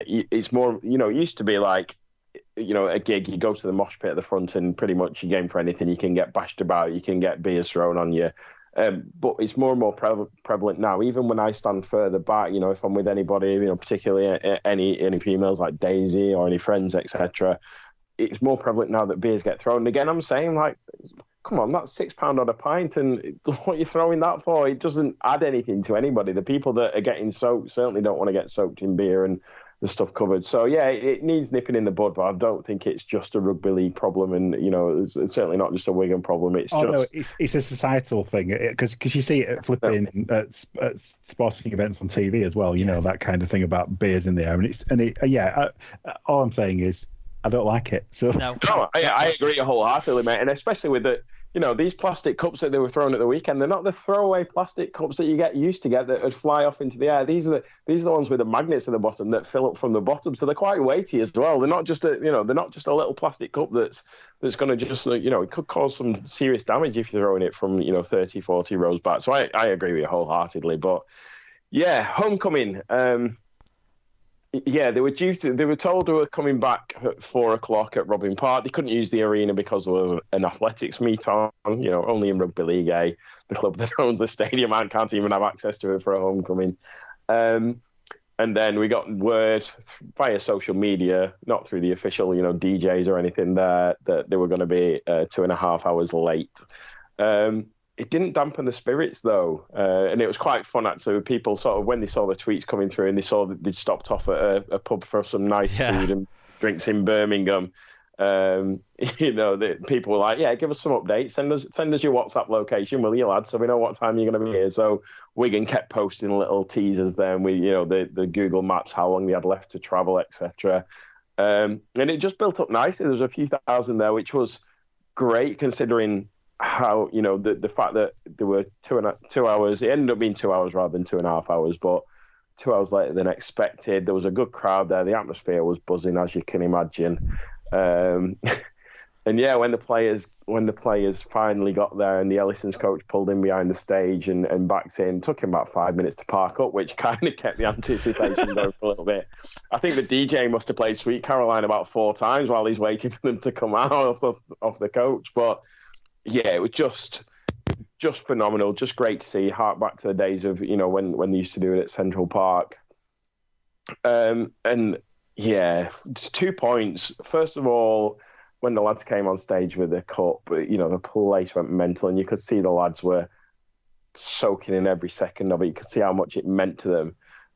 it's more, it used to be like, a gig, you go to the mosh pit at the front and pretty much you game for anything. You can get bashed about, you can get beers thrown on you. But it's more and more prevalent now. Even when I stand further back, if I'm with anybody, particularly any females like Daisy or any friends, etc., it's more prevalent now that beers get thrown. And again, I'm saying, like, come on, that's £6 on a pint, and what are you throwing that for? It doesn't add anything to anybody. The people that are getting soaked certainly don't want to get soaked in beer and the stuff covered. So yeah, it needs nipping in the bud, but I don't think it's just a rugby league problem, and it's certainly not just a Wigan problem. No, it's a societal thing, because you see it flipping at sporting events on TV as well. That kind of thing about beers in the air, all I'm saying is I don't like it. So no, I agree wholeheartedly, mate, and especially with these plastic cups that they were throwing at the weekend. They're not the throwaway plastic cups that you get used to get that would fly off into the air. These are the ones with the magnets at the bottom that fill up from the bottom, so they're quite weighty as well. They're not just a little plastic cup that's going to just it could cause some serious damage if you're throwing it from 30, 40 rows back. So I agree with you wholeheartedly. But yeah, homecoming. Yeah, they were told they were coming back at 4:00 at Robin Park. They couldn't use the arena because of an athletics meet on, only in Rugby League A, the club that owns the stadium and can't even have access to it for a homecoming. And then we got word via social media, not through the official, DJs or anything there, that they were going to be 2.5 hours late. It didn't dampen the spirits, though, and it was quite fun, actually. People sort of, when they saw the tweets coming through and they saw that they'd stopped off at a pub for some nice food and drinks in Birmingham, the people were like, yeah, give us some updates. Send us your WhatsApp location, will you, lad, so we know what time you're going to be here. So Wigan kept posting little teasers there, and we, the Google Maps, how long they had left to travel, etc. And it just built up nicely. There was a few thousand there, which was great considering how the fact that there were 2 hours. It ended up being 2 hours rather than 2.5 hours, but 2 hours later than expected. There was a good crowd there. The atmosphere was buzzing, as you can imagine. And yeah, when the players finally got there and the Ellison's coach pulled in behind the stage and backed in, took him about 5 minutes to park up, which kind of kept the anticipation going for a little bit. I think the DJ must have played Sweet Caroline about 4 times while he's waiting for them to come out off the coach. But yeah, it was just phenomenal, just great to see. Hark back to the days of when they used to do it at Central Park. And yeah, just 2 points. First of all, when the lads came on stage with the cup, the place went mental, and you could see the lads were soaking in every second of it. You could see how much it meant to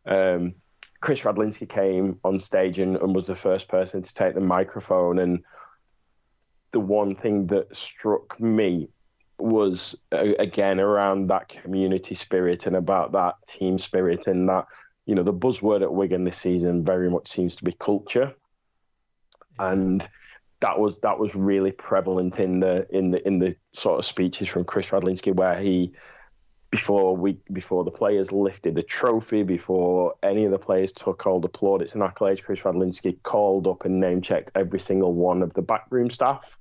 them. Chris Radlinski came on stage and was the first person to take the microphone, and the one thing that struck me was, again, around that community spirit and about that team spirit, and that, the buzzword at Wigan this season very much seems to be culture. And that was really prevalent in the sort of speeches from Chris Radlinski, where he, before the players lifted the trophy, before any of the players took all the plaudits and accolades, Chris Radlinski called up and name-checked every single one of the backroom staff.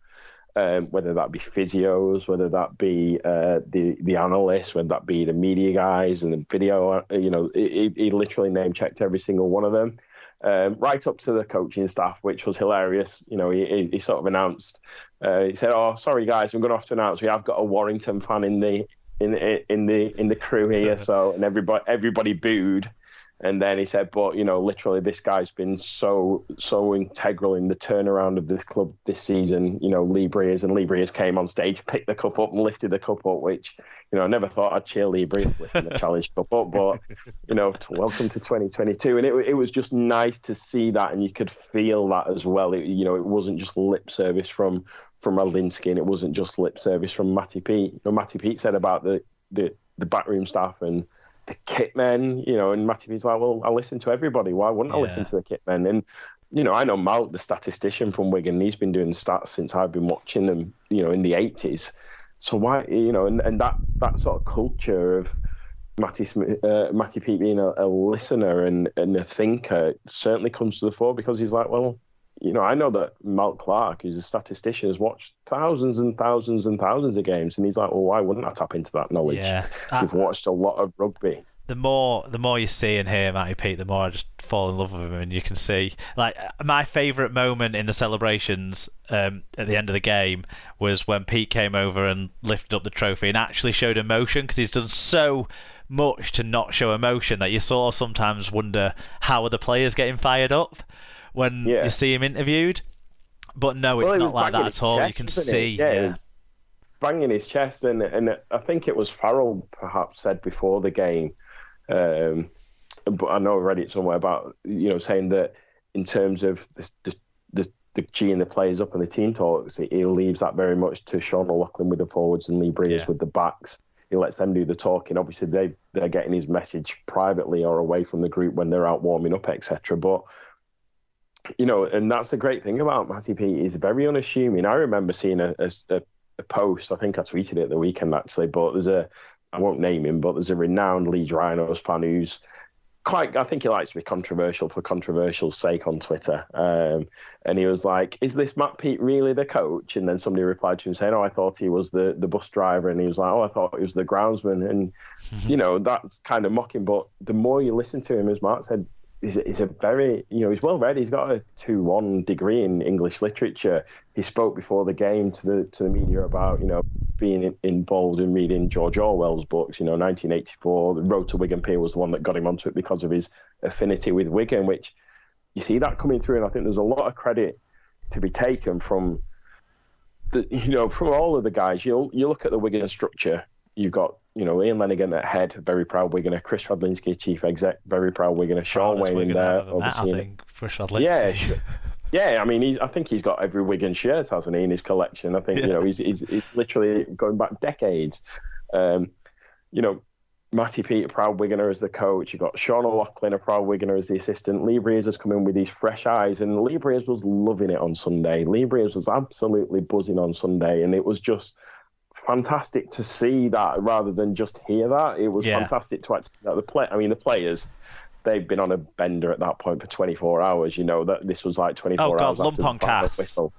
Whether that be physios, whether that be the analysts, whether that be the media guys and the video, he literally name-checked every single one of them, right up to the coaching staff, which was hilarious. He sort of announced, he said, "Oh, sorry guys, I'm going to have to announce we have got a Warrington fan in the crew here." So, and everybody booed. And then he said, but, literally this guy's been so integral in the turnaround of this club this season. Lee Breers came on stage, picked the cup up and lifted the cup up, which, I never thought I'd cheer Lee Breers lifting the Challenge Cup up, but, welcome to 2022. And it was just nice to see that, and you could feel that as well. It wasn't just lip service from Radlinski, and it wasn't just lip service from Matty Pete. Matty Pete said about the backroom staff and the kit men, and Matty P's like, well, I listen to everybody. Why wouldn't I listen to the kit men? And, I know Malk, the statistician from Wigan, he's been doing stats since I've been watching them, in the 80s. So why, and that sort of culture of Matty Pete being a listener and a thinker certainly comes to the fore, because he's like, well, I know that Malk Clark, who's a statistician, has watched thousands and thousands and thousands of games, and he's like, well, why wouldn't I tap into that knowledge? Yeah, We've watched a lot of rugby. the more you see and hear Matty Pete, the more I just fall in love with him. And you can see, like, my favourite moment in the celebrations at the end of the game was when Pete came over and lifted up the trophy and actually showed emotion, because he's done so much to not show emotion that you sort of sometimes wonder how are the players getting fired up when you see him interviewed. But no, it's not like that at all. You can see, banging his chest, and I think it was Farrell perhaps said before the game, but I know I read it somewhere about, saying that in terms of the G and the players up and the team talks, he leaves that very much to Sean O'Loughlin with the forwards and Lee Breers with the backs. He lets them do the talking. Obviously, they're getting his message privately or away from the group when they're out warming up, etc. But and that's the great thing about Matty Pete. He's very unassuming. I remember seeing a post. I think I tweeted it the weekend actually. But I won't name him, but there's a renowned Leeds Rhinos fan who's I think he likes to be controversial for controversial's sake on Twitter. And he was like, "Is this Matt Pete really the coach?" And then somebody replied to him saying, "Oh, I thought he was the bus driver." And he was like, "Oh, I thought he was the groundsman." And that's kind of mocking. But the more you listen to him, as Mark said, he's a very, he's well read. He's got a 2-1 degree in English literature. He spoke before the game to the media about, being involved in reading George Orwell's books. 1984, The Road to Wigan Pier was the one that got him onto it because of his affinity with Wigan, which you see that coming through. And I think there's a lot of credit to be taken from from all of the guys. You look at the Wigan structure. You've got, Ian Lenigan at head, very proud Wiganer. Chris Radlinski, chief exec, very proud Wiganer. Sean Wayne in there, overseeing. I think, for Radlinski. Yeah. I mean, I think he's got every Wigan shirt, hasn't he, in his collection? I think he's literally going back decades. Matty Pete, a proud Wiganer as the coach. You've got Sean O'Loughlin, a proud Wiganer as the assistant. Lee Breers has come in with these fresh eyes, and Lee Breers was loving it on Sunday. Lee Breers was absolutely buzzing on Sunday, and it was just fantastic to see that rather than just hear that. It was fantastic to actually see that. The players, they've been on a bender at that point for 24 hours. That this was like 24 hours lump on cast. Whistle.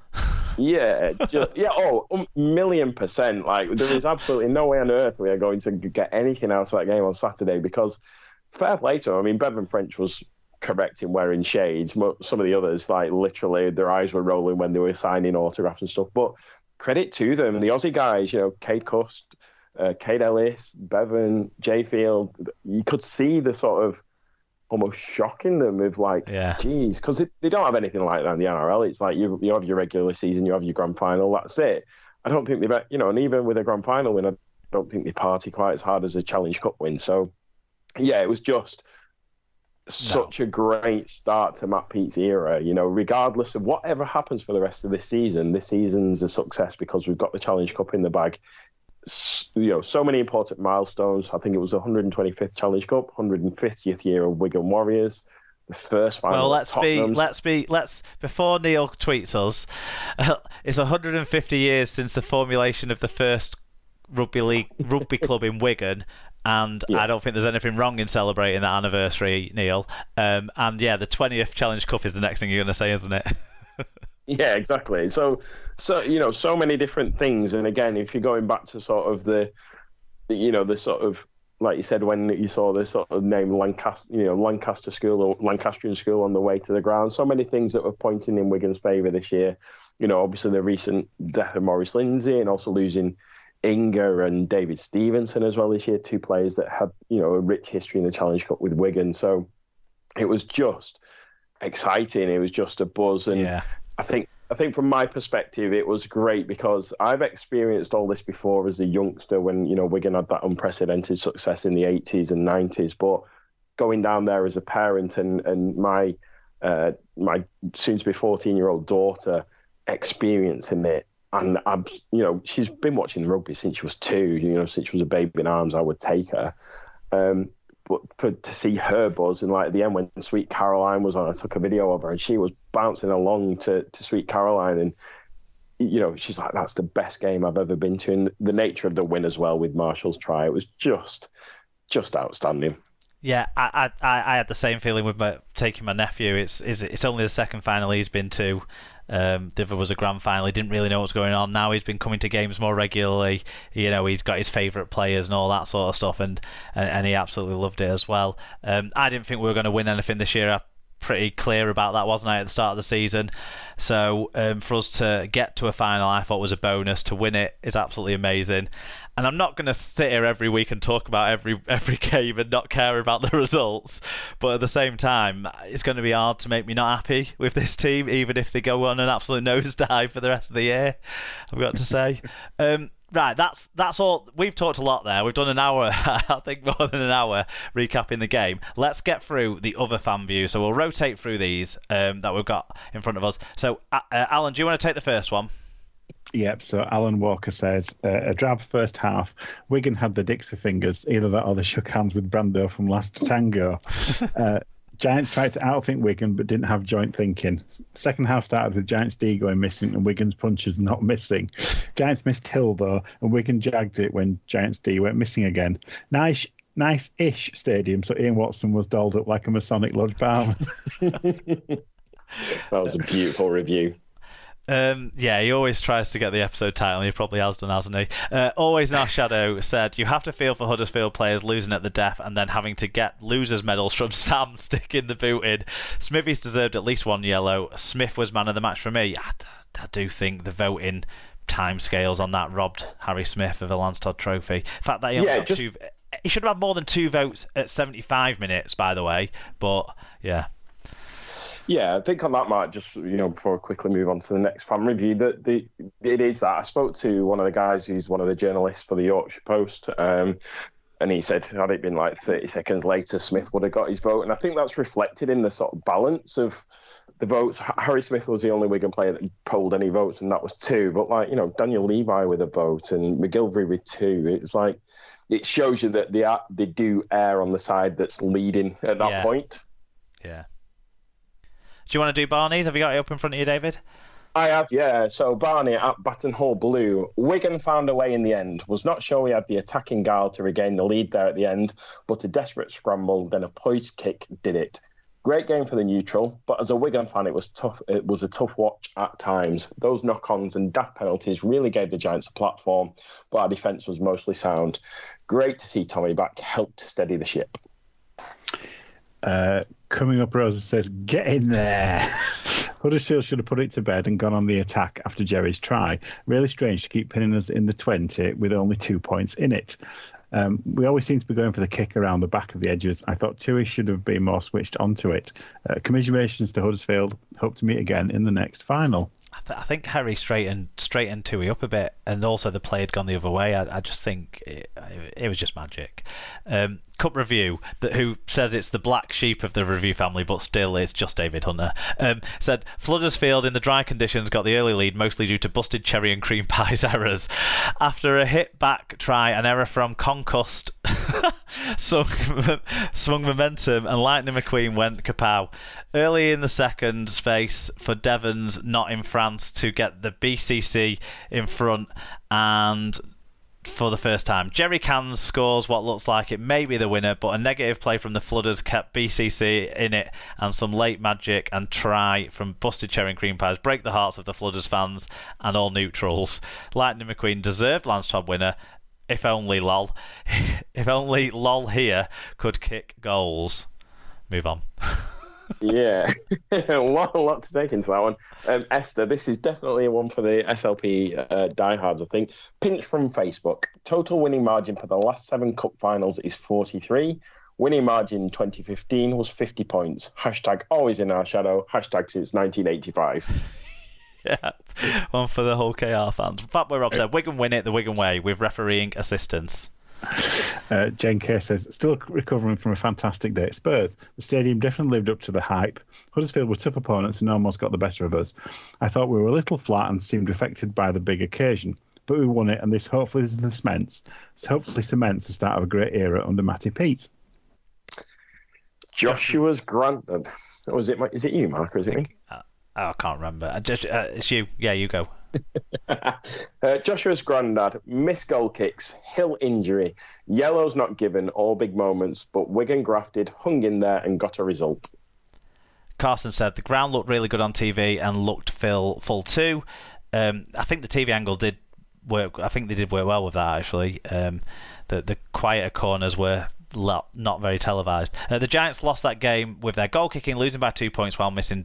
$1,000,000%. Like, there is absolutely no way on earth we are going to get anything out of that game on Saturday, because fair play to him. I mean, Bevan French was correct in wearing shades. Some of the others, like, literally their eyes were rolling when they were signing autographs and stuff. But credit to them. The Aussie guys, Cade Cust, Cade Ellis, Bevan, Jay Field, you could see the sort of almost shocking them of like, geez, because they don't have anything like that in the NRL. It's like you have your regular season, you have your grand final, that's it. I don't think they've, and even with a grand final win, I don't think they party quite as hard as a Challenge Cup win. So, it was just such a great start to Matt Pete's era. Regardless of whatever happens for the rest of this season's a success because we've got the Challenge Cup in the bag. So many important milestones. I think it was the 125th Challenge Cup, 150th year of Wigan Warriors, the first final. Well, let's before Neil tweets us, it's 150 years since the formulation of the first rugby club in Wigan. And I don't think there's anything wrong in celebrating that anniversary, Neil. And the 20th Challenge Cup is the next thing you're going to say, isn't it? Yeah, exactly. So so many different things. And again, if you're going back to sort of the sort of, like you said, when you saw the sort of name Lancaster School or Lancastrian School on the way to the ground, so many things that were pointing in Wigan's favour this year. Obviously the recent death of Maurice Lindsay and also losing Inga and David Stevenson as well this year, two players that had, a rich history in the Challenge Cup with Wigan. So it was just exciting. It was just a buzz. And I think from my perspective, it was great because I've experienced all this before as a youngster when, Wigan had that unprecedented success in the 80s and 90s. But going down there as a parent and my soon-to-be 14-year-old daughter experiencing it, and she's been watching rugby since she was 2. Since she was a baby in arms, I would take her. But to see her buzz, and like at the end when Sweet Caroline was on, I took a video of her and she was bouncing along to Sweet Caroline, and she's like, that's the best game I've ever been to. And the nature of the win as well with Marshall's try, it was just outstanding. Yeah, I had the same feeling with taking my nephew. It's only the second final he's been to The other was a grand final. He didn't really know what's going on. Now he's been coming to games more regularly. He's got his favourite players and all that sort of stuff, and he absolutely loved it as well. I didn't think we were going to win anything this year. I'm pretty clear about that, wasn't I, at the start of the season? So for us to get to a final, I thought was a bonus. To win it is absolutely amazing. And I'm not going to sit here every week and talk about every game and not care about the results. But at the same time, it's going to be hard to make me not happy with this team, even if they go on an absolute nosedive for the rest of the year, I've got to say. Right, that's all. We've talked a lot there. We've done an hour, I think more than an hour, recapping the game. Let's get through the other fan views. So we'll rotate through these that we've got in front of us. So, Alan, do you want to take the first one? Yep, so Alan Walker says, a drab first half. Wigan had the Dixie fingers. Either that or they shook hands with Brando from Last Tango. Giants tried to outthink Wigan but didn't have joint thinking. Second half started with Giants D going missing and Wigan's punches not missing. Giants missed Hill though, and Wigan jagged it when Giants D went missing again. Nice-ish stadium, so Ian Watson was dolled up like a Masonic Lodge barman. That was a beautiful review. He always tries to get the episode title, and he probably has done, hasn't he? Always in Our Shadow said, you have to feel for Huddersfield players losing at the death and then having to get losers medals from Sam sticking the boot in. Smithies deserved at least one yellow. Smith was man of the match for me. I do think the voting timescales on that robbed Harry Smith of a Lance Todd trophy. In fact, that he should have had more than 2 votes at 75 minutes, by the way. But, yeah. Yeah, I think on that, Mark, just before I quickly move on to the next fan review, that it is that. I spoke to one of the guys who's one of the journalists for the Yorkshire Post, and he said had it been like 30 seconds later, Smith would have got his vote, and I think that's reflected in the sort of balance of the votes. Harry Smith was the only Wigan player that polled any votes, and that was 2. But Daniel Levi with a vote and McGilvery with 2, it's like it shows you that they do err on the side that's leading at that point. Yeah. Do you want to do Barney's? Have you got it up in front of you, David? I have, yeah. So Barney at Baton Hall Blue. Wigan found a way in the end. Was not sure we had the attacking guile to regain the lead there at the end, but a desperate scramble, then a poised kick did it. Great game for the neutral, but as a Wigan fan, it was tough. It was a tough watch at times. Those knock-ons and daft penalties really gave the Giants a platform, but our defence was mostly sound. Great to see Tommy back, helped to steady the ship. Coming up, Rosa says, get in there. Huddersfield should have put it to bed and gone on the attack after Jerry's try. Really strange to keep pinning us in the 20 with only 2 points in it. We always seem to be going for the kick around the back of the edges. I thought Tui should have been more switched onto it. Commiserations to Huddersfield. Hope to meet again in the next final. I think Harry straightened Tui up a bit, and also the play had gone the other way. I just think it was just magic. Cup Review, who says it's the black sheep of the review family, but still it's just David Hunter, said Huddersfield in the dry conditions got the early lead mostly due to busted cherry and cream pies errors. After a hit back try, an error from Concussed swung momentum and Lightning McQueen went kapow. Early in the second space for Devons, not in France, to get the BCC in front, and for the first time, Jerry Cans scores what looks like it may be the winner, but a negative play from the Flooders kept BCC in it, and some late magic and try from busted cherry and cream pies break the hearts of the Flooders fans and all neutrals. Lightning McQueen deserved Lance Todd winner. If only LOL here could kick goals. Move on. Yeah, a lot to take into that one. Esther, this is definitely one for the SLP diehards, I think. Pinch from Facebook. Total winning margin for the last 7 cup finals is 43. Winning margin 2015 was 50 points. Hashtag always in our shadow. Hashtag since 1985. Yeah, one for the whole KR fans. Fat Boy Rob said, Wigan win it the Wigan way with refereeing assistance. Jane K says, still recovering from a fantastic day at Spurs. The stadium definitely lived up to the hype. Huddersfield were tough opponents and almost got the better of us. I thought we were a little flat and seemed affected by the big occasion, but we won it, and this hopefully cements the start of a great era under Matty Pete. Joshua's granted. Is it you, Mark, or is it me? I can't remember. It's you. Yeah, you go. Joshua's granddad, missed goal kicks, Hill injury, yellows not given, all big moments, but Wigan grafted, hung in there and got a result. Carson said the ground looked really good on TV and looked full too. I think the TV angle did work. I think they did work well with that actually. The quieter corners were not very televised. The Giants lost that game with their goal kicking, losing by 2 points while missing